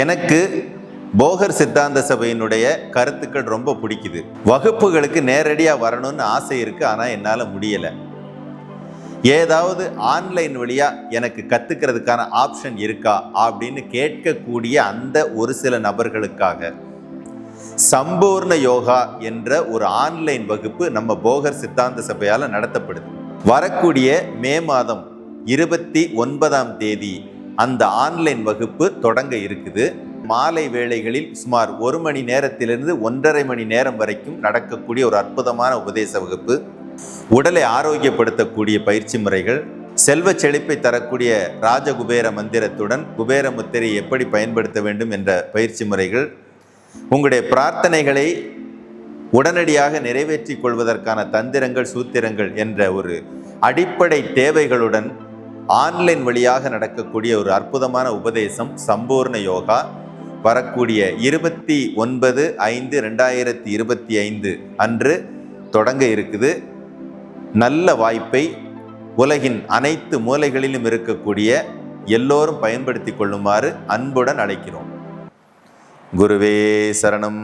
எனக்கு போகர் சித்தாந்த சபையினுடைய கருத்துக்கள் ரொம்ப பிடிக்குது. வகுப்புகளுக்கு நேரடியாக வரணும்னு ஆசை இருக்குது, ஆனால் என்னால் முடியலை. ஏதாவது ஆன்லைன் வழியாக எனக்கு கற்றுக்கிறதுக்கான ஆப்ஷன் இருக்கா அப்படின்னு கேட்கக்கூடிய அந்த ஒரு சில நபர்களுக்காக சம்பூர்ண யோகா என்ற ஒரு ஆன்லைன் வகுப்பு நம்ம போகர் சித்தாந்த சபையால் நடத்தப்படுது. வரக்கூடிய மே மாதம் 29ஆம் தேதி அந்த ஆன்லைன் வகுப்பு தொடங்க இருக்குது. மாலை வேளைகளில் சுமார் 1 மணி நேரத்திலிருந்து 1.5 மணி நேரம் வரைக்கும் நடக்கக்கூடிய ஒரு அற்புதமான உபதேச வகுப்பு. உடலை ஆரோக்கியப்படுத்தக்கூடிய பயிற்சி முறைகள், செல்வ செழிப்பை தரக்கூடிய ராஜகுபேர மந்திரத்துடன் குபேர முத்திரை எப்படி பயன்படுத்த வேண்டும் என்ற பயிற்சி முறைகள், உங்களுடைய பிரார்த்தனைகளை உடனடியாக நிறைவேற்றிக் கொள்வதற்கான தந்திரங்கள், சூத்திரங்கள் என்ற ஒரு அடிப்படை தேவைகளுடன் ஆன்லைன் வழியாக நடக்கக்கூடிய ஒரு அற்புதமான உபதேசம் சம்பூர்ண யோகா வரக்கூடிய 29/5/2025 அன்று தொடங்க இருக்குது. நல்ல வாய்ப்பை உலகின் அனைத்து மூலைகளிலும் இருக்கக்கூடிய எல்லோரும் பயன்படுத்தி கொள்ளுமாறு அன்புடன் அழைக்கிறோம். குருவே சரணம்.